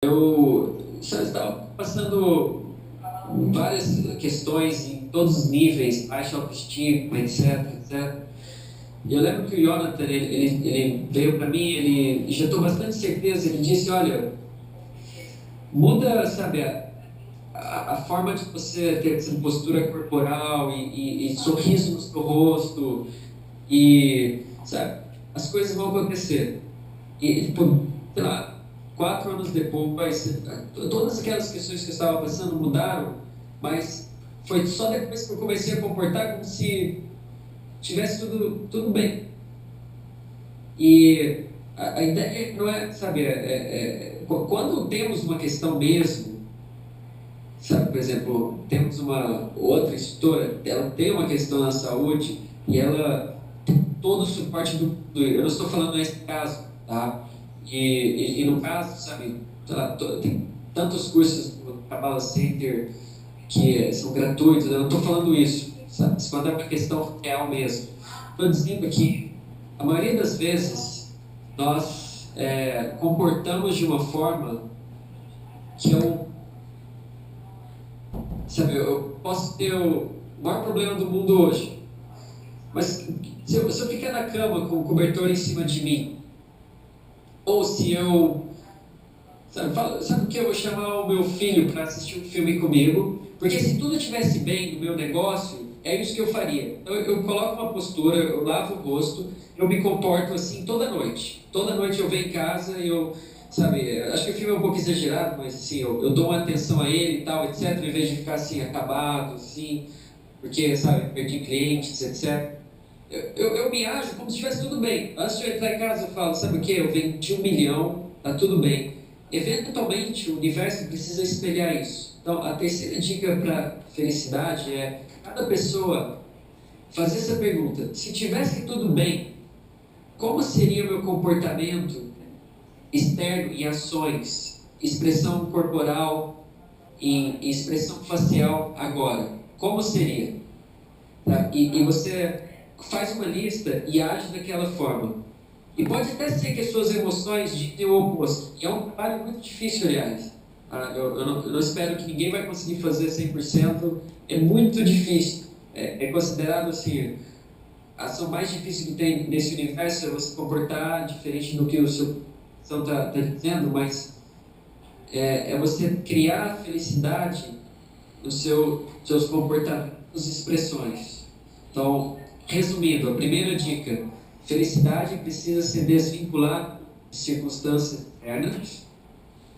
Eu estava passando várias questões em todos os níveis, baixa autoestima, etc, etc. E eu lembro que o Jonathan, ele veio para mim, ele injetou bastante certeza, ele disse, olha, muda, sabe, a forma de você ter essa postura corporal e sorriso no seu rosto, e, sabe, as coisas vão acontecer. E, tipo, sei lá, 4 anos depois, todas aquelas questões que eu estava passando mudaram, mas foi só depois que eu comecei a comportar como se tivesse tudo bem. E a ideia não é, sabe, quando temos uma questão mesmo, sabe, por exemplo, temos uma outra história, ela tem uma questão na saúde e ela tem todo o suporte eu não estou falando nesse caso, tá? E no caso, sabe, sei lá, tem tantos cursos do Kabbalah Center que são gratuitos, eu não estou falando isso, sabe? Se manda para questão real mesmo. Estou dizendo que a maioria das vezes nós comportamos de uma forma que sabe, eu posso ter o maior problema do mundo hoje, mas se eu ficar na cama com o cobertor em cima de mim, ou se eu, sabe o que? Eu vou chamar o meu filho para assistir um filme comigo, porque se tudo estivesse bem no meu negócio, é isso que eu faria. Então eu coloco uma postura, eu lavo o rosto, eu me comporto assim toda noite. Toda noite eu venho em casa e eu, sabe, acho que o filme é um pouco exagerado, mas assim, eu dou uma atenção a ele e tal, etc, em vez de ficar assim, acabado, assim, porque, sabe, perdi clientes, etc. Eu me ajo como se estivesse tudo bem. Antes de eu entrar em casa, eu falo, sabe o que? Eu vendi 1 milhão, tá tudo bem. Eventualmente, o universo precisa espelhar isso. Então, a terceira dica para felicidade é cada pessoa fazer essa pergunta: se tivesse tudo bem, como seria o meu comportamento externo em ações, expressão corporal e expressão facial agora? Como seria? Tá? E você faz uma lista e age daquela forma. E pode até ser que as suas emoções ditem o oposto. E é um trabalho muito difícil, aliás. Eu não espero que ninguém vai conseguir fazer 100%. É muito difícil. É considerado assim, a ação mais difícil que tem nesse universo é você comportar diferente do que o seu coração está dizendo, mas é você criar felicidade nos seus comportamentos e expressões. Então, resumindo, a primeira dica: felicidade precisa ser desvinculada de circunstâncias externas.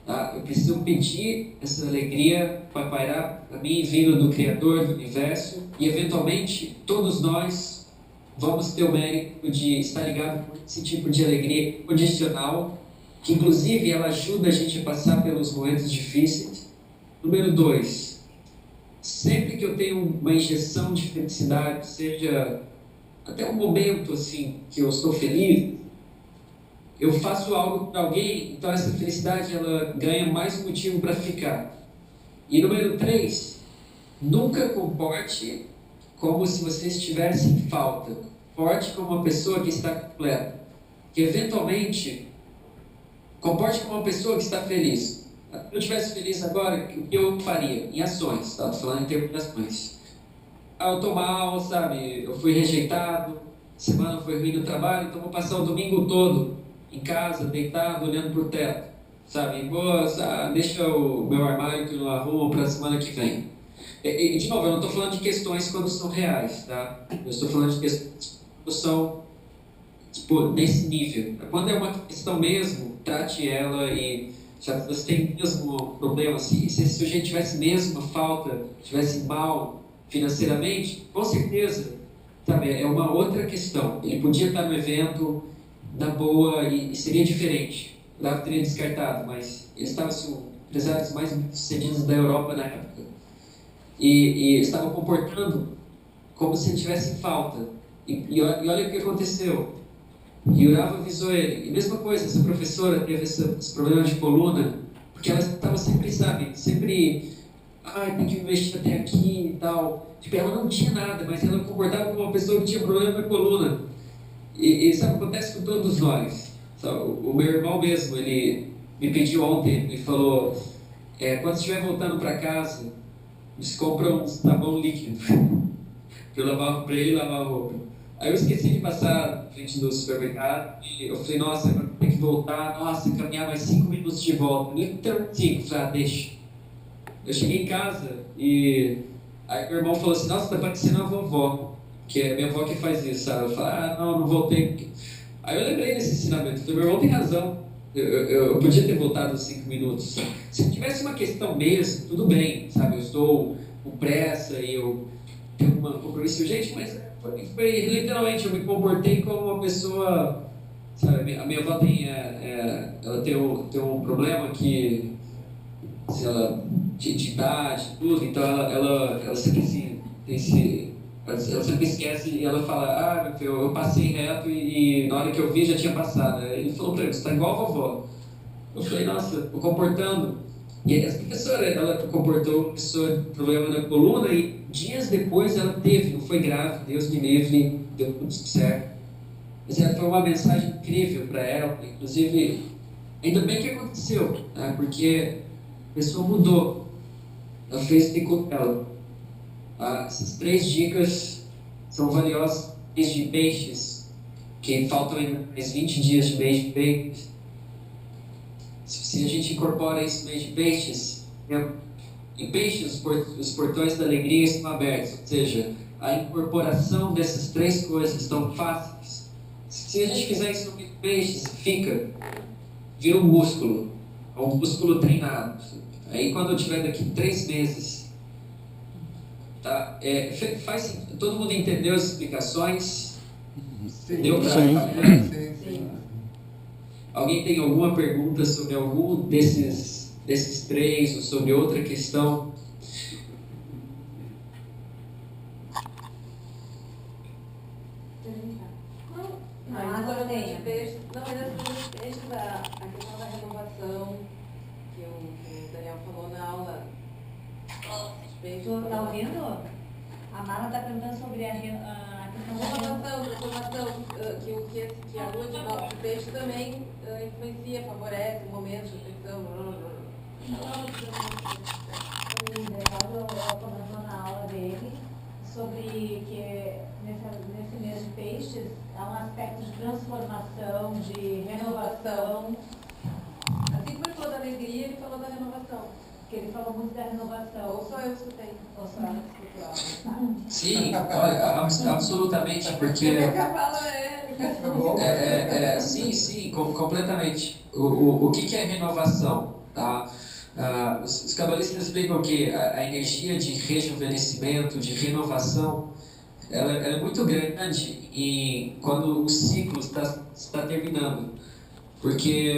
Tá? Eu preciso pedir essa alegria para pairar para mim, vindo do Criador do Universo, e eventualmente todos nós vamos ter o mérito de estar ligado com esse tipo de alegria condicional, que inclusive ela ajuda a gente a passar pelos momentos difíceis. Número 2, sempre que eu tenho uma injeção de felicidade, seja até um momento assim que eu estou feliz, eu faço algo para alguém, então essa felicidade ela ganha mais um motivo para ficar. E número 3, nunca comporte como se você estivesse em falta. Comporte como uma pessoa que está completa. Que eventualmente, comporte como uma pessoa que está feliz. Se eu estivesse feliz agora, o que eu faria? Em ações, tá? Estou falando em termos de ações. Eu estou mal, sabe? Eu fui rejeitado, semana foi ruim no trabalho, então vou passar o domingo todo em casa, deitado, olhando para o teto, sabe? Deixa o meu armário que eu não arrumo para a semana que vem. De novo, eu não estou falando de questões quando são reais, tá? Eu estou falando de questões quando são, tipo, nesse nível. Quando é uma questão mesmo, trate ela e, sabe, você tem mesmo problema, se esse sujeito tivesse mesmo falta, tivesse mal financeiramente, com certeza, sabe, é uma outra questão. Ele podia estar no evento, na boa, e seria diferente. Lá eu teria descartado, mas eles estavam assim, empresários mais sucedidos da Europa na época. E estavam comportando como se tivessem falta. E olha o que aconteceu. E Urava avisou ele. E mesma coisa, essa professora teve esse problema de coluna, porque ela estava sempre, sabe, sempre, tem que investir até aqui e tal. Tipo, ela não tinha nada, mas ela comportava como uma pessoa que tinha problema na coluna. E sabe, acontece com todos nós. Sabe, o meu irmão mesmo, ele me pediu ontem, ele falou, quando estiver voltando para casa, eles compram um sabão líquido para eu lavar para ele lavar a roupa. Aí eu esqueci de passar na frente do supermercado e eu falei, nossa, agora tem que voltar, nossa, caminhar mais 5 minutos de volta. Então, 5, falei, deixa. Eu cheguei em casa e aí meu irmão falou assim, nossa, tá parecendo a vovó, que é a minha avó que faz isso, sabe? Eu falei, não voltei. Aí eu lembrei desse ensinamento, meu irmão tem razão. Eu podia ter voltado 5 minutos. Se tivesse uma questão mesmo, tudo bem, sabe? Eu estou com pressa e eu tenho um compromisso urgente, mas foi literalmente, eu me comportei como uma pessoa, sabe? A minha avó tem, ela tem um problema que, se ela, de idade, tudo, então ela sempre ela sempre esquece e ela fala, meu filho, eu passei reto e na hora que eu vi já tinha passado. Aí ele falou pra ele, você tá igual a vovó. Eu falei, nossa, tô comportando. E essa professora, ela comportou uma pessoa com problema na coluna e dias depois ela teve, não foi grave, Deus me livre, deu tudo certo. Mas foi uma mensagem incrível para ela, inclusive, ainda bem que aconteceu, né? Porque a pessoa mudou, ela fez com ela. Essas 3 dicas são valiosas. Mês de peixes, que faltam ainda mais 20 dias de mês de peixes. Se a gente incorpora esse mês de peixes, em peixes os portões da alegria estão abertos, ou seja, a incorporação dessas 3 coisas estão fáceis. Se a gente fizer isso no peixes, vira um músculo treinado. Aí quando eu tiver daqui 3 meses, tá? Todo mundo entendeu as explicações? Sim. Deu pra... Sim. Alguém tem alguma pergunta sobre algum desses 3 ou sobre outra questão? Agora tem a questão da renovação que o Daniel falou na aula. Tu tá ouvindo? A Mara está perguntando sobre a questão da Transformação, que a lua de volta do peixe também influencia, favorece o momento de reflexão. O Geraldo comentou na aula dele sobre que nesse mês de peixes há um aspecto de transformação, de renovação. Assim como ele falou da alegria, ele falou da renovação. Que ele falou muito da renovação. Ou só eu escutei? Ou só ela escutou. Sim, olha, absolutamente, porque... Sim, completamente. O que é renovação? Tá? Os cabalistas explicam que a energia de rejuvenescimento, de renovação, ela é muito grande quando o ciclo está terminando. Porque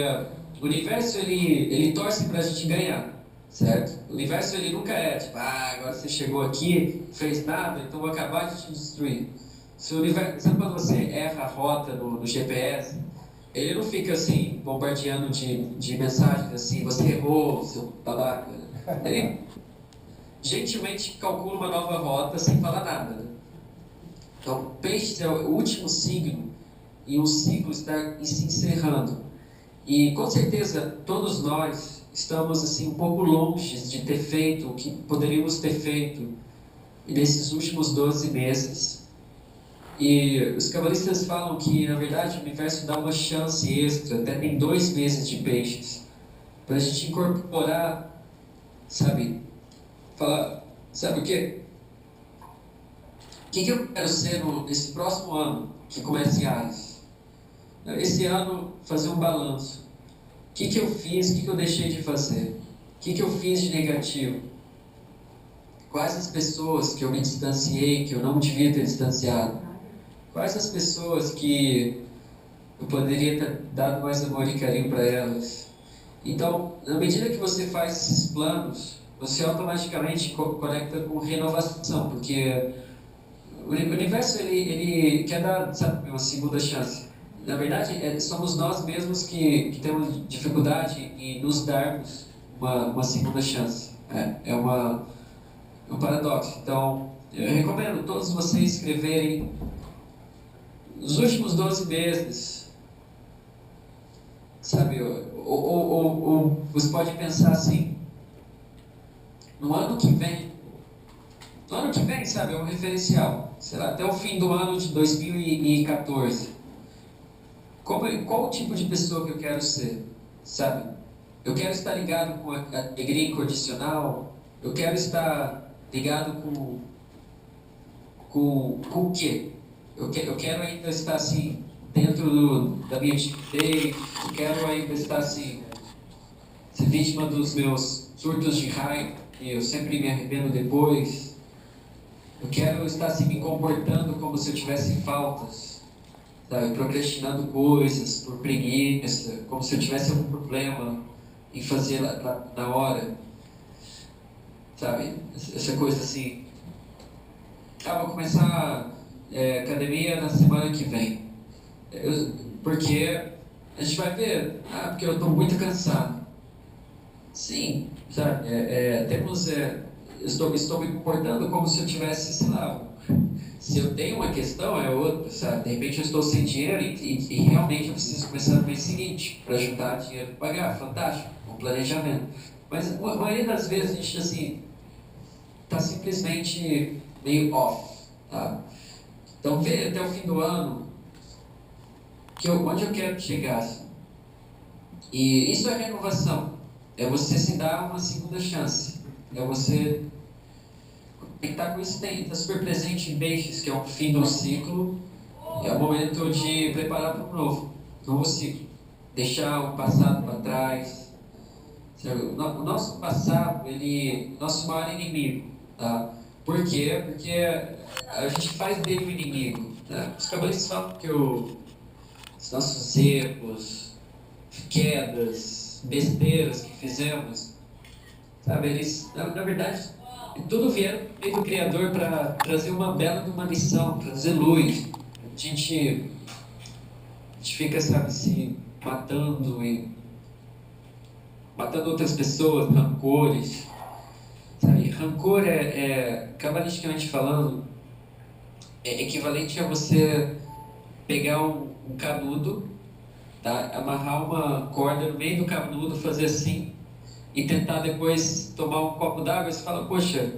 o universo ele torce para a gente ganhar. Certo? O universo ele nunca é tipo, agora você chegou aqui, fez nada, então vou acabar de te destruir. Se o universo, sabe quando você erra a rota no GPS, ele não fica assim, bombardeando de mensagens assim, você errou, seu babaca. Ele gentilmente calcula uma nova rota sem falar nada. Né? Então, peixes é o último signo e o ciclo está se encerrando. E com certeza todos nós estamos assim um pouco longe de ter feito o que poderíamos ter feito nesses últimos 12 meses. E os cabalistas falam que, na verdade, o universo dá uma chance extra, até tem 2 meses de peixes, para a gente incorporar, sabe? Falar, sabe o quê? O que eu quero ser nesse próximo ano, que começa em Áries? Esse ano, fazer um balanço. O que eu fiz, o que eu deixei de fazer? O que eu fiz de negativo? Quais as pessoas que eu me distanciei, que eu não devia ter distanciado? Quais as pessoas que eu poderia ter dado mais amor e carinho para elas? Então, na medida que você faz esses planos, você automaticamente conecta com renovação, porque o universo ele quer dar, sabe, uma segunda chance. Na verdade, somos nós mesmos que temos dificuldade em nos darmos uma segunda chance. É um paradoxo. Então, eu recomendo todos vocês escreverem os últimos 12 meses. sabe? Ou você pode pensar assim, no ano que vem, sabe, é um referencial, sei lá, até o fim do ano de 2014. Qual o tipo de pessoa que eu quero ser, sabe? Eu quero estar ligado com a alegria incondicional, eu quero estar ligado com o quê? Eu quero ainda estar assim, dentro da minha timidez, eu quero ainda estar assim, ser vítima dos meus surtos de raiva, e eu sempre me arrependo depois. Eu quero estar assim, me comportando como se eu tivesse faltas, sabe? Procrastinando coisas por preguiça, como se eu tivesse algum problema em fazer na hora, sabe? Essa coisa assim. Vou começar academia na semana que vem. Porque a gente vai ver, porque eu estou muito cansado. Sim, sabe? Estou me comportando como se eu tivesse, sei lá, se eu tenho uma questão, é outra, sabe? De repente eu estou sem dinheiro e realmente eu preciso começar no mês seguinte para juntar dinheiro para pagar. Fantástico, um planejamento. Mas a maioria das vezes a gente, assim, está simplesmente meio off, tá? Então, vê até o fim do ano onde eu quero chegar. Assim. E isso é renovação. É você se dar uma segunda chance. É você conectar com isso. Está super presente em Peixes, que é o fim do ciclo. É o momento de preparar para o novo ciclo. Deixar o passado para trás. O nosso passado, nosso maior inimigo. Tá? Por quê? Porque a gente faz dele um inimigo. Né? Os cabalistas falam que os nossos erros, quedas, besteiras que fizemos, sabe, eles, na verdade, tudo vieram do Criador para trazer uma bela lição, trazer luz. A gente fica, sabe, se matando outras pessoas, rancores. Sabe? Rancor cabalisticamente falando, é equivalente a você pegar um canudo, tá? Amarrar uma corda no meio do canudo, fazer assim, e tentar depois tomar um copo d'água. Você fala, poxa,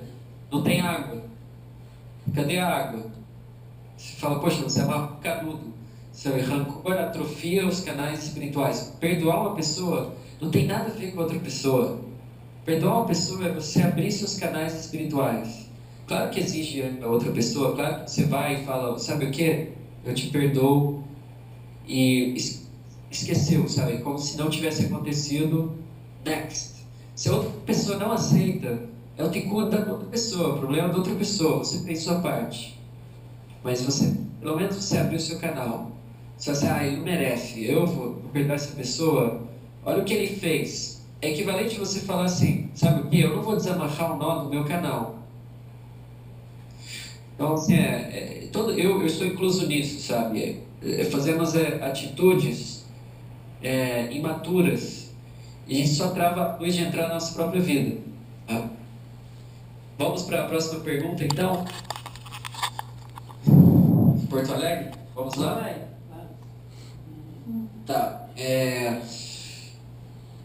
não tem água. Cadê a água? Você fala, poxa, você amarra um canudo. Seu rancor atrofia os canais espirituais. Perdoar uma pessoa não tem nada a ver com outra pessoa. Perdoar uma pessoa é você abrir seus canais espirituais. Claro que exige a outra pessoa, claro que você vai e fala, sabe o que? Eu te perdoo, e esqueceu, sabe? Como se não tivesse acontecido. Next. Se a outra pessoa não aceita, ela tem que contar da outra pessoa, o problema é da outra pessoa, você fez sua parte. Mas pelo menos você abriu o seu canal. Se você, ele não merece, eu vou perdoar essa pessoa, olha o que ele fez. É equivalente a você falar assim, sabe o que? Eu não vou desamarrar o nó do meu canal. Então, assim, eu estou incluso nisso, sabe? Fazemos atitudes imaturas e a gente só trava a luz de entrar na nossa própria vida. Tá? Vamos para a próxima pergunta, então. Porto Alegre? Vamos lá? Tá.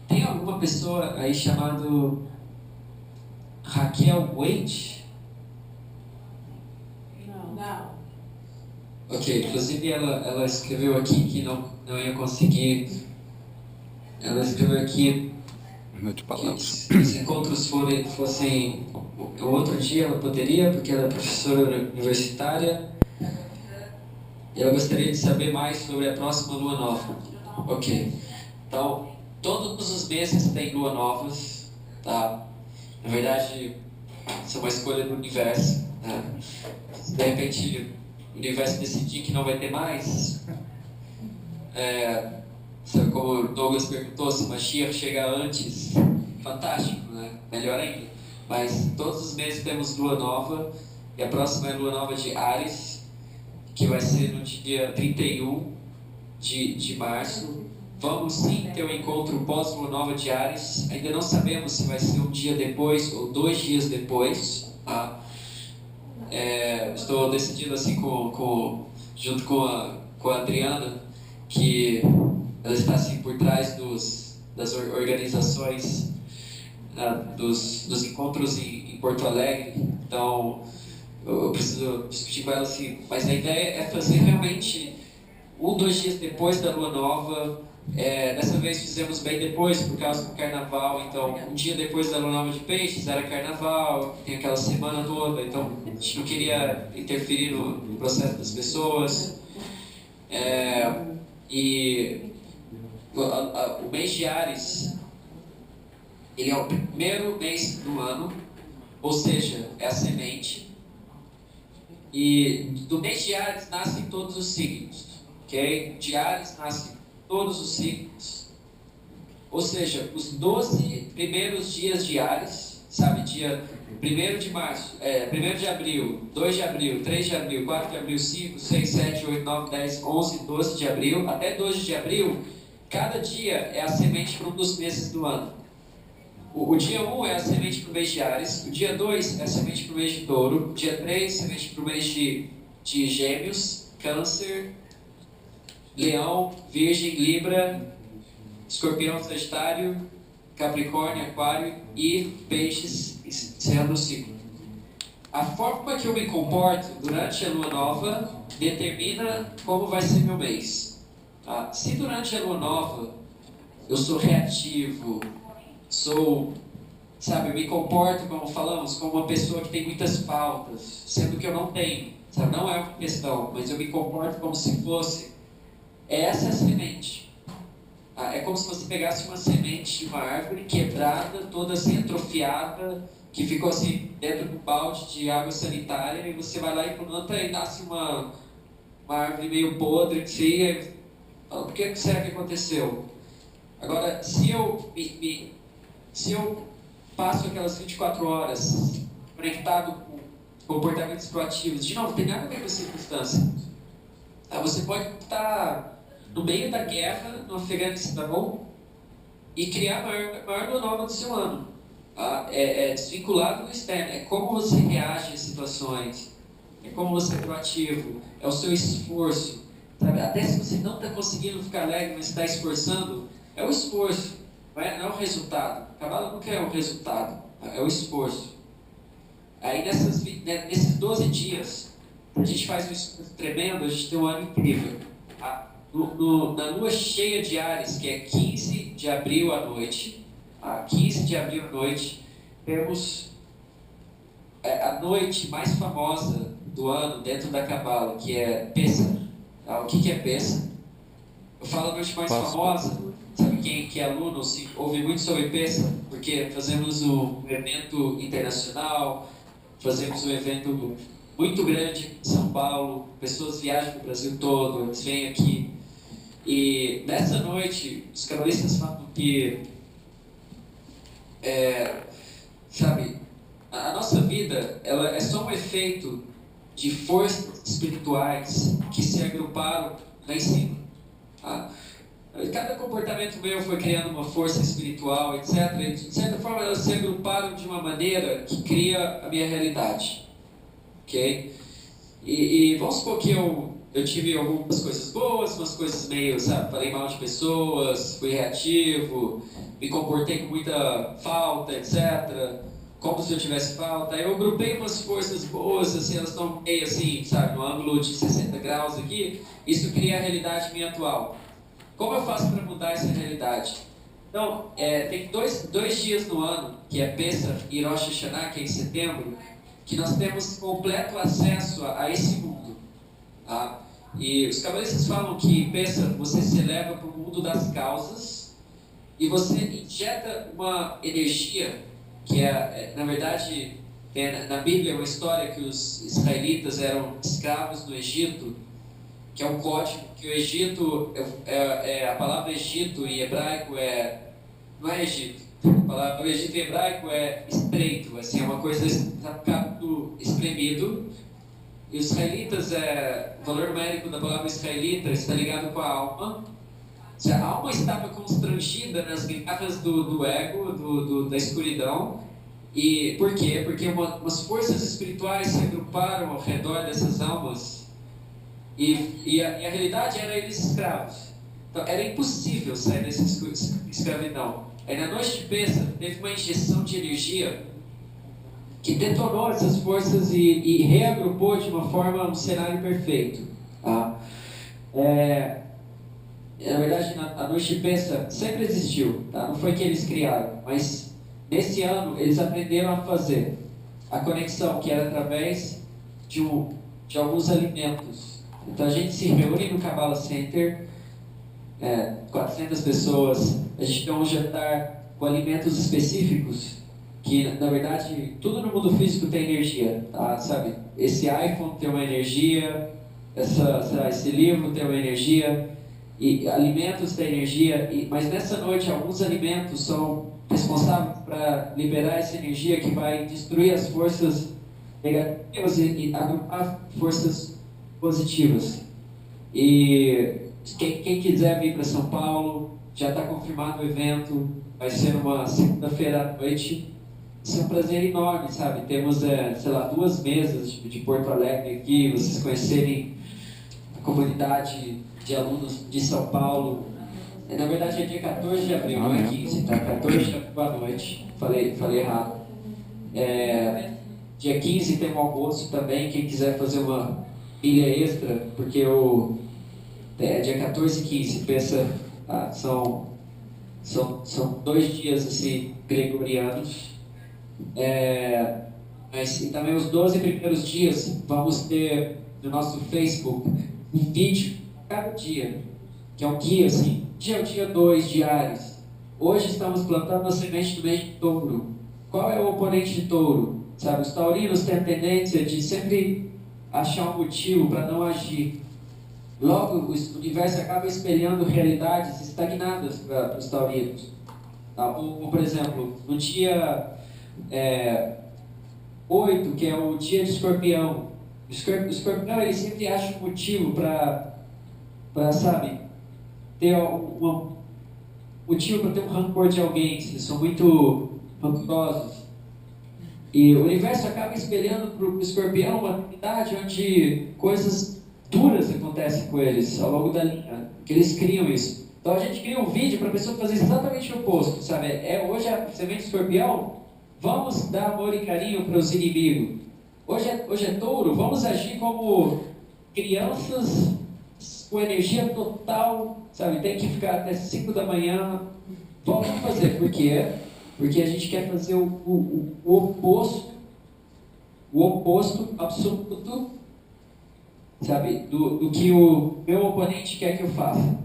Tem alguma pessoa aí chamado Raquel Waite? Não. Ok, inclusive ela escreveu aqui que não ia conseguir. Ela escreveu aqui que se os encontros fossem o outro dia, ela poderia, porque ela é professora universitária e ela gostaria de saber mais sobre a próxima lua nova. Ok, então todos os meses tem lua novas, tá? Na verdade, isso é uma escolha do universo, né? Se de repente o universo decidir que não vai ter mais, sabe, como o Douglas perguntou, se Mashiach chega antes, fantástico, né? Melhor ainda. Mas todos os meses temos lua nova, e a próxima é a lua nova de Áries, que vai ser no dia 31 de março. Vamos sim ter um encontro pós-lua nova de Áries. Ainda não sabemos se vai ser um dia depois ou 2 dias depois, tá? Estou decidindo assim junto com a Adriana, que ela está assim por trás das organizações, dos encontros em Porto Alegre. Então eu preciso discutir com ela assim, mas a ideia é fazer realmente 2 dias depois da lua nova. Dessa vez fizemos bem depois por causa do carnaval, então um dia depois da lua nova de peixes era carnaval, tem aquela semana toda, então a gente não queria interferir no processo das pessoas. E o mês de Áries, ele é o primeiro mês do ano, ou seja, é a semente, e do mês de Áries nascem todos os signos, ok? De Áries nascem todos os signos, ou seja, os 12 primeiros dias de Áries, sabe, dia 1º de março, 1º de abril, 2 de abril, 3 de abril, 4 de abril, 5, 6, 7, 8, 9, 10, 11, 12 de abril, até 12 de abril, cada dia é a semente para um dos meses do ano. O dia 1 é a semente para o mês de Áries, o dia 2 é a semente para o mês de Touro, o dia 3 semente para o mês de Gêmeos, Câncer, Leão, Virgem, Libra, Escorpião, Sagitário, Capricórnio, Aquário e Peixes, encerrando o ciclo. A forma que eu me comporto durante a lua nova determina como vai ser meu mês. Tá? Se durante a lua nova eu sou reativo, eu me comporto, como falamos, como uma pessoa que tem muitas faltas, sendo que eu não tenho, sabe? Não é uma questão, mas eu me comporto como se fosse. Essa é a semente. É como se você pegasse uma semente de uma árvore quebrada, toda assim atrofiada, que ficou assim dentro de um balde de água sanitária, e você vai lá e planta e nasce uma árvore meio podre, feia. O que será que aconteceu? Agora, se eu passo aquelas 24 horas conectado com comportamentos proativos, de novo, não tem nada a ver com a circunstância. Você pode estar no meio da guerra no Afeganistão e criar a maior lua nova do seu ano. Desvinculado do externo. É como você reage às situações, é como você é proativo, é o seu esforço. Sabe? Até se você não está conseguindo ficar alegre, mas está esforçando, é o esforço, não é o resultado. O cavalo não quer o resultado, é o esforço. Aí nesses 12 dias, a gente faz um esforço tremendo, a gente tem um ano incrível. Na lua cheia de Áries, que é 15 de abril à noite, 15 de abril à noite, temos a noite mais famosa do ano dentro da Cabala, que é Pessah. O que é Pessah? Eu falo a noite mais famosa, sabe quem que é aluno ouve muito sobre Pessah, porque fazemos um evento internacional, fazemos um evento muito grande em São Paulo, pessoas viajam para o Brasil todo, eles vêm aqui. E nessa noite, os cabalistas falam que, a nossa vida ela é só um efeito de forças espirituais que se agruparam lá em cima. Cada comportamento meu foi criando uma força espiritual, etc. E, de certa forma, elas se agruparam de uma maneira que cria a minha realidade. Ok? E vamos supor que eu tive algumas coisas boas, umas coisas meio, falei mal de pessoas, fui reativo, me comportei com muita falta, etc. Como se eu tivesse falta. Aí eu agrupei umas forças boas, assim, elas estão meio assim, no ângulo de 60 graus aqui. Isso cria a realidade minha atual. Como eu faço para mudar essa realidade? Então, tem dois dias no ano, que é Pessah e Rosh Hashanah, que é em setembro, que nós temos completo acesso a esse mundo. Tá? E os cabalistas falam que Pessah você se eleva para o mundo das causas e você injeta uma energia que na verdade, na Bíblia uma história que os israelitas eram escravos no Egito, que é um código que o Egito, a palavra Egito em hebraico não é Egito, a palavra Egito em hebraico é estreito, assim, é uma coisa muito espremido. E os israelitas, o valor numérico da palavra israelita está ligado com a alma. Se a alma estava constrangida nas garras do ego, da escuridão. E por quê? Porque umas forças espirituais se agruparam ao redor dessas almas. E a realidade era eles escravos. Então, era impossível sair dessa escravidão. Aí na noite de Pêssar, teve uma injeção de energia que detonou essas forças e reagrupou de uma forma um cenário perfeito. Tá? Na verdade, a noite de Pêssar sempre existiu, tá? Não foi que eles criaram, mas nesse ano eles aprenderam a fazer a conexão, que era através de alguns alimentos. Então a gente se reúne no Kabbalah Center, 400 pessoas, a gente tem um jantar com alimentos específicos, que na verdade tudo no mundo físico tem energia, tá? Sabe? Esse iPhone tem uma energia, esse livro tem uma energia, e alimentos têm energia, mas nessa noite alguns alimentos são responsáveis para liberar essa energia que vai destruir as forças negativas e agrupar forças positivas. E quem quiser vir para São Paulo, já está confirmado o evento, vai ser uma segunda-feira à noite. Isso é um prazer enorme, sabe? Temos, 2 mesas de Porto Alegre aqui, vocês conhecerem a comunidade de alunos de São Paulo. Na verdade é dia 14 de abril, não é 15, tá? 14 de abril à noite, falei errado. Dia 15 tem um almoço também, quem quiser fazer uma ilha extra, porque dia 14 e 15, pensa, são 2 dias assim, gregorianos. Mas também os 12 primeiros dias vamos ter no nosso Facebook um vídeo cada dia, que é um guia assim, dia 2 diários. Hoje estamos plantando a semente do mês de touro. Qual é o oponente de touro? Sabe, os taurinos têm a tendência de sempre achar um motivo para não agir. Logo, o universo acaba espelhando realidades estagnadas para os taurinos. Tá? Ou, por exemplo, no dia 8, que é o dia de escorpião. O escorpião ele sempre acha um motivo para sabe, ter um motivo para ter um rancor de alguém. Eles são muito rancorosos. E o universo acaba espelhando para o escorpião uma realidade onde coisas duras acontecem com eles ao longo da linha, que eles criam isso. Então a gente cria um vídeo para a pessoa fazer exatamente o oposto, sabe? Hoje a semente escorpião, vamos dar amor e carinho para os inimigos. Hoje é touro, vamos agir como crianças com energia total, sabe? Tem que ficar até 5 da manhã. Vamos fazer, por quê? Porque a gente quer fazer o oposto absoluto, sabe? Do que o meu oponente quer que eu faça.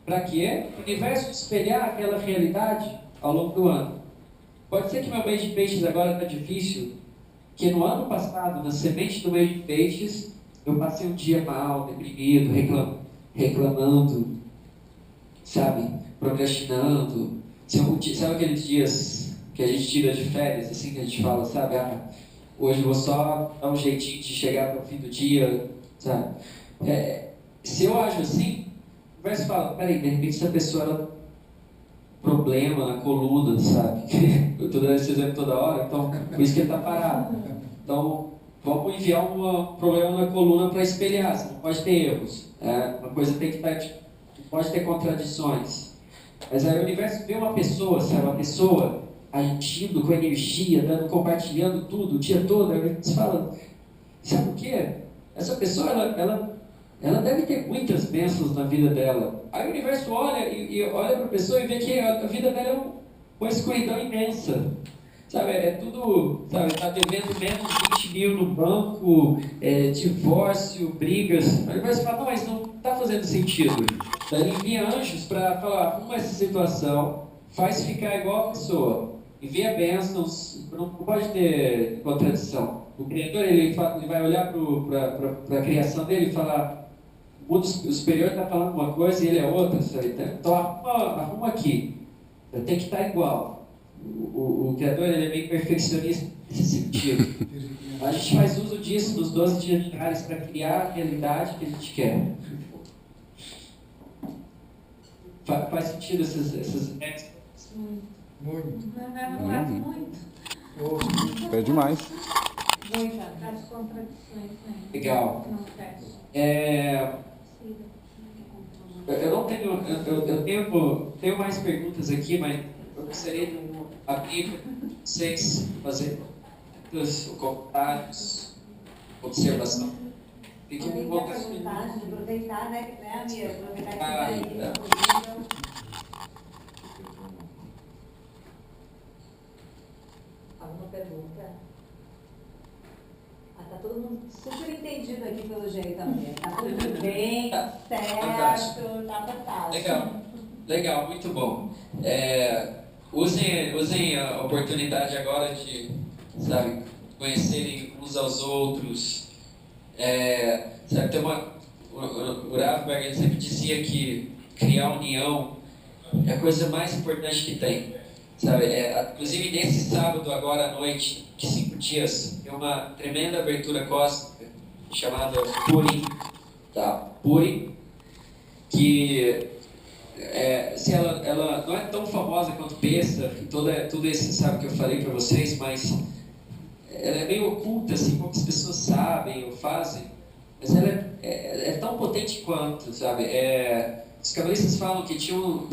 Para quê? O universo espelhar aquela realidade ao longo do ano. Pode ser que meu mês de peixes agora está difícil, que no ano passado, na semente do mês de peixes, eu passei um dia mal, deprimido, reclamando, sabe? Procrastinando. Sabe aqueles dias que a gente tira de férias, assim, que a gente fala, sabe? Hoje eu vou só dar um jeitinho de chegar para o fim do dia, sabe? Se eu ajo assim, o universo fala, peraí, de repente essa pessoa ela problema na coluna, sabe? Eu estou dando esse exemplo toda hora, então por isso que ele está parado. Então, vamos enviar um problema na coluna para espelhar, você não pode ter erros. Uma coisa tem que estar, não pode ter contradições. Mas aí o universo vê uma pessoa, sabe? Uma pessoa agindo com energia, compartilhando tudo o dia todo, aí você fala, sabe o que? Essa pessoa, ela deve ter muitas bênçãos na vida dela. Aí o universo olha e olha para a pessoa e vê que a vida dela é uma escuridão imensa. Sabe, tudo, sabe, está devendo menos 20 mil no banco, divórcio, brigas. Aí o universo fala, não, mas não está fazendo sentido. Daí ele envia anjos para falar, arruma essa situação, faz ficar igual a pessoa. Envia bênçãos, não pode ter contradição. O Criador ele vai olhar para a criação dele e falar, o mundo superior está falando uma coisa e ele é outra, sabe? Então arruma aqui, tem que estar igual. O Criador ele é bem perfeccionista nesse sentido. A gente faz uso disso nos 12 dias diários para criar a realidade que a gente quer. Faz sentido essas ideias? Muito. É demais. As contradições, né? Legal. Não fecha. Eu não tenho, tenho mais perguntas aqui, mas eu gostaria de abrir vocês fazer perguntas, comentários, observação. Fiquem Podem com ter vontade. vontade de aproveitar, né, Amir? Aproveitar que Ah, está aí é. disponível. Alguma pergunta? Tá todo mundo super entendido aqui pelo jeito, Amir. Tá tudo bem, Tá certo, fantástico. tá fantástico. Legal, muito bom. Usem a oportunidade agora de, sabe, conhecerem uns aos outros. Sabe, o Raffberg ele sempre dizia que criar união é a coisa mais importante que tem. Sabe, inclusive nesse sábado, agora à noite, de 5 dias, tem uma tremenda abertura cósmica chamada Purim, tá? Purim, que se ela não é tão famosa quanto Pesach e tudo esse, sabe, que eu falei para vocês, mas ela é meio oculta, assim, poucas pessoas sabem ou fazem, mas ela é tão potente quanto, sabe? Os cabalistas falam que tinham,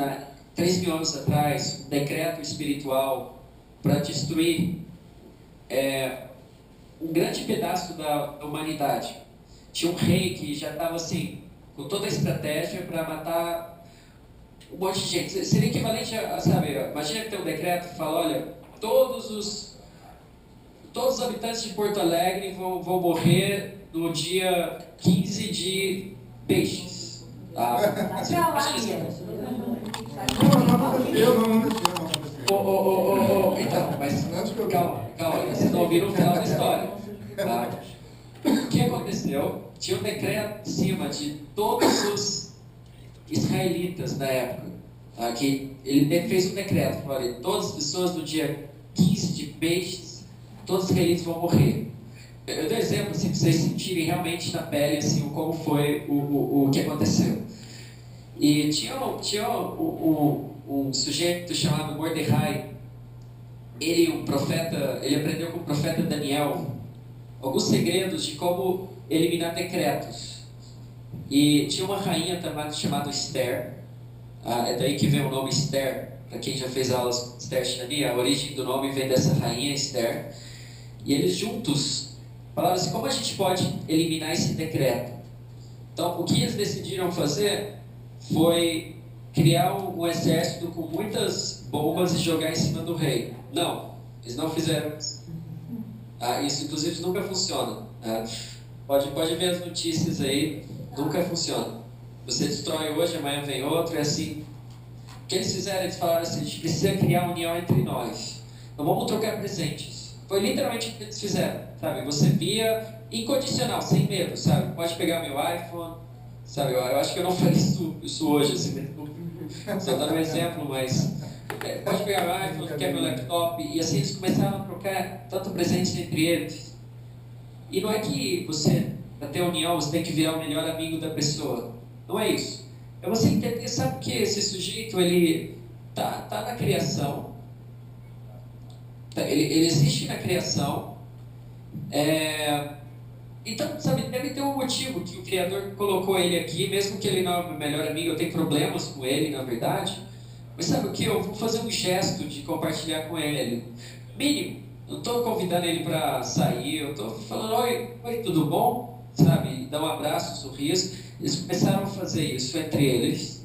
3.000 anos atrás, um decreto espiritual para destruir um grande pedaço da humanidade. Tinha um rei que já estava assim, com toda a estratégia para matar um monte de gente. Seria equivalente sabe, imagina que tem um decreto que fala, olha, todos os habitantes de Porto Alegre vão morrer no dia 15 de Peixes. Tá? Então, mas calma, vocês não ouviram o final da história. Tá? O que aconteceu? Tinha um decreto em cima de todos os israelitas da época. Tá? Que ele fez um decreto, olha, todas as pessoas no dia 15 de Peixes, todos os israelitas vão morrer. Eu dou exemplo assim, para vocês sentirem realmente na pele assim, como foi o que aconteceu. E tinha um sujeito chamado Mordecai. Ele aprendeu com o profeta Daniel alguns segredos de como eliminar decretos. E tinha uma rainha chamada Esther. É daí que vem o nome Esther. Para quem já fez aulas com Esther Shani, a origem do nome vem dessa rainha Esther. E eles juntos falaram assim, como a gente pode eliminar esse decreto? Então, o que eles decidiram fazer foi criar um exército com muitas bombas e jogar em cima do rei. Não, eles não fizeram isso. Isso, inclusive, nunca funciona. Pode ver as notícias aí, nunca funciona. Você destrói hoje, amanhã vem outro, e assim. O que eles fizeram? Eles falaram assim, a gente precisa criar união entre nós. Então vamos trocar presentes. Foi literalmente o que eles fizeram, sabe? Você via incondicional, sem medo, sabe? Pode pegar meu iPhone, sabe? Eu acho que eu não faria isso hoje, assim, só dando um exemplo, mas pode pegar meu iPhone, quer meu laptop, e assim eles começaram a trocar tanto presentes entre eles. E não é que você, para ter união, você tem que virar o melhor amigo da pessoa. Não é isso. É você entender, sabe que esse sujeito, ele tá na criação, ele existe na criação, então, sabe, deve ter um motivo que o Criador colocou ele aqui, mesmo que ele não é o meu melhor amigo, eu tenho problemas com ele, na verdade, mas sabe o que? Eu vou fazer um gesto de compartilhar com ele. Mínimo, não estou convidando ele para sair, eu estou falando, oi, tudo bom? Sabe, dá um abraço, um sorriso. Eles começaram a fazer isso entre eles,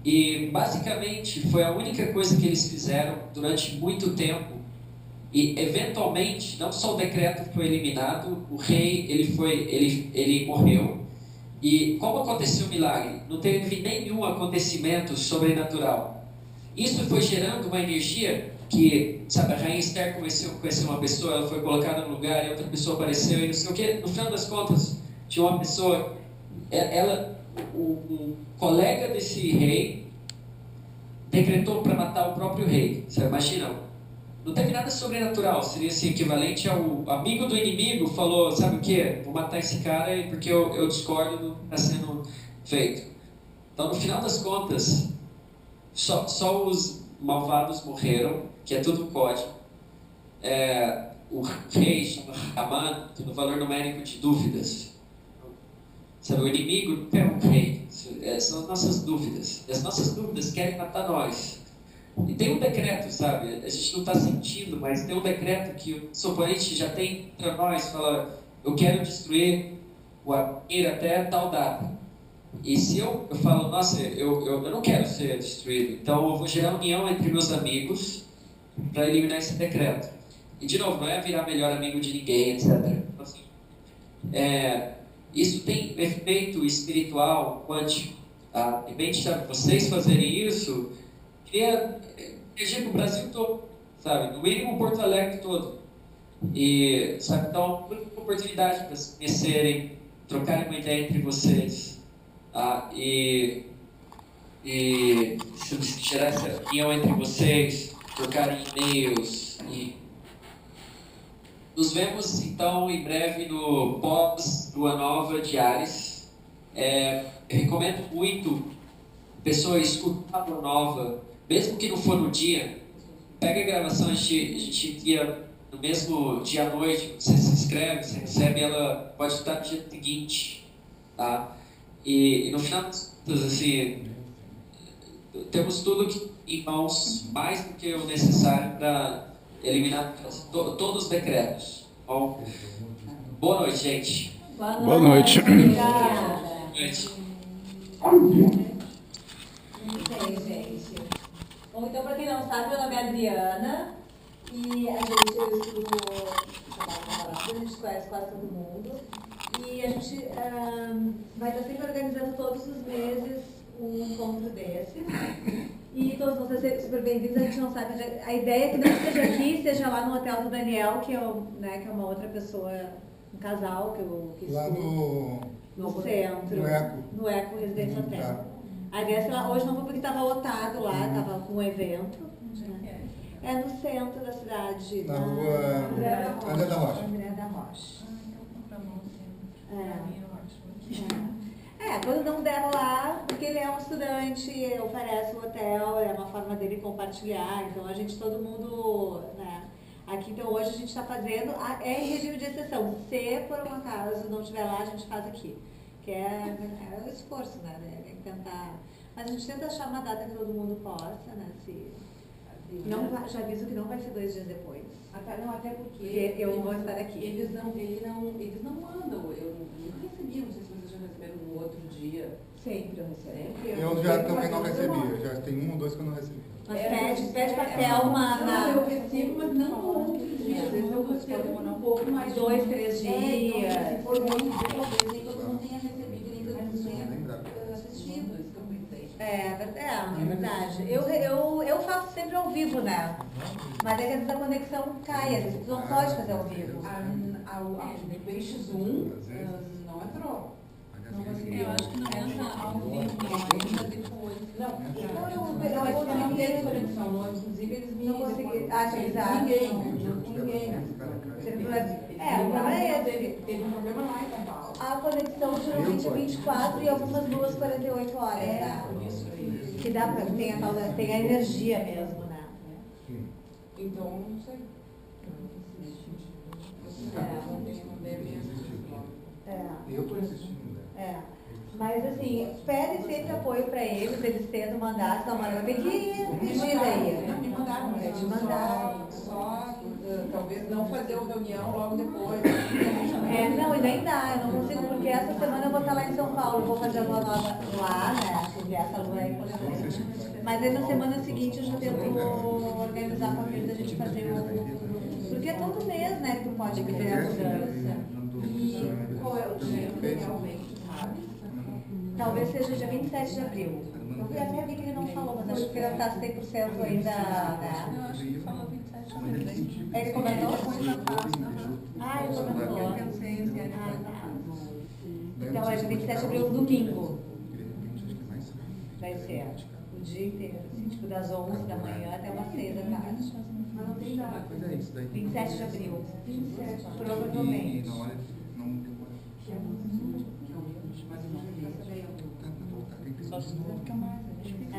e basicamente foi a única coisa que eles fizeram durante muito tempo. E eventualmente, não só o decreto foi eliminado, o rei ele morreu. E como aconteceu o milagre? Não teve nenhum acontecimento sobrenatural. Isso foi gerando uma energia que, sabe, a rainha Esther conheceu uma pessoa, ela foi colocada no lugar e outra pessoa apareceu e não sei o que. No final das contas, tinha uma pessoa, um colega desse rei decretou para matar o próprio rei. Você imagina? Não teve nada sobrenatural, seria assim, equivalente ao amigo do inimigo falou, sabe o que? Vou matar esse cara porque eu discordo do que está sendo feito. Então, no final das contas, só os malvados morreram, que é tudo código. O rei chama Haman, no valor numérico de dúvidas. Sabe, o inimigo não é um rei. são as nossas dúvidas. E as nossas dúvidas querem matar nós. E tem um decreto, sabe? A gente não está sentindo, mas tem um decreto que o soponente já tem para nós, fala, eu quero destruir o Amir até tal data. E se eu falo, nossa, eu não quero ser destruído, então eu vou gerar união entre meus amigos para eliminar esse decreto. E, de novo, não é virar melhor amigo de ninguém, etc. Então, assim, isso tem efeito espiritual, quântico. Tá? Em vez de vocês fazerem isso, queria eleger para o Brasil todo, sabe? No mínimo Porto Alegre todo. E, sabe, então, uma oportunidade para se conhecerem, trocarem uma ideia entre vocês. Tá? E gerar essa união entre vocês, trocarem e-mails. E nos vemos, então, em breve no pós-Lua Nova de Ares. Eu recomendo muito a pessoa escutar a Lua Nova, mesmo que não for no dia. Pega a gravação, a gente ia no mesmo dia à noite, você se inscreve, você recebe, ela pode estar no dia seguinte. Tá? E no final das contas, assim, temos tudo em mãos, mais do que o necessário para eliminar todos os decretos. Bom, boa noite, gente. Boa noite. Obrigada. Boa noite. Muito bem, gente. Bom, então, para quem não sabe, meu nome é Adriana e eu estudo a gente conhece quase todo mundo e a gente vai estar sempre organizando todos os meses um encontro desses. E todos vão ser super bem-vindos. A gente não sabe, a ideia é que não esteja aqui, seja lá no hotel do Daniel, que é uma outra pessoa, um casal que lá no centro, no Eco Residência Hotel. Tá. A ideia, sei lá, hoje não foi porque estava lotado lá, estava com um evento. É no centro da cidade. Na rua André da Rocha. André da Rocha. Quando não der lá, porque ele é um estudante, oferece o hotel, é uma forma dele compartilhar, então a gente, todo mundo, né? Aqui, então hoje a gente está fazendo, em regime de exceção, se por um acaso não estiver lá, a gente faz aqui, que é o esforço, né? Tentar, mas a gente tenta achar uma data que todo mundo possa, né? Não, já aviso que não vai ser 2 dias depois. Até porque eu vou estar aqui. Eles não mandam, eu nunca recebi, não sei se vocês já receberam no outro dia. Sempre eu recebo. Eu já também não recebi, eu já tenho 1 ou 2 que eu não recebi. Mas pede pra Thelma eu recebo, mas não no outro dia. Às vezes eu recebo um pouco mais. 2, 3 dias. Se for muito dia, talvez nem todo mundo tenha recebido e nem todo mundo tenha assistido. Isso que eu pensei. É verdade. Eu faço sempre ao vivo, né? Mas é que às vezes a conexão cai, às vezes não pode fazer ao vivo. O Peixes 1 não entrou. Não consegui. Eu acho que não entra ao vivo, entra depois. Não teve conexão, inclusive eles me não consegui. Exato. Ninguém. O problema é esse. Teve um problema lá em São Paulo. A conexão geralmente é 24 e algumas 2, 48 horas, né? Isso aí. Que dá pra tem a energia mesmo, né? Então, não sei. Não deve Eu estou insistindo. Mas assim, pede sempre apoio para eles tentam mandar, então, mas tem que pedir aí. Me mandaram, né? Te mandaram. Só, talvez não fazer uma reunião logo depois. Não, e nem dá, eu não consigo, porque essa semana eu vou estar lá em São Paulo, vou fazer a lua nova lá, né? Porque essa lua é importante. Mas aí na semana seguinte eu já tento organizar com a filha da gente fazer porque é todo mês, né, que tu pode ter a mudança. E qual é o dia realmente, sabe? Talvez seja dia 27 de abril. Eu até vi que ele não falou, mas acho que ele está 100% ainda, né? Eu acho que falou 27 de abril. Ele comentou? Ele comentou. Eu pensei assim, Então é dia 27 de abril, domingo. Vai ser o dia inteiro, assim, tipo das 11 da manhã até umas 6 da tarde. Mas não tem data. 27 de abril. 27, provavelmente. Só se não fica mais, a gente fica.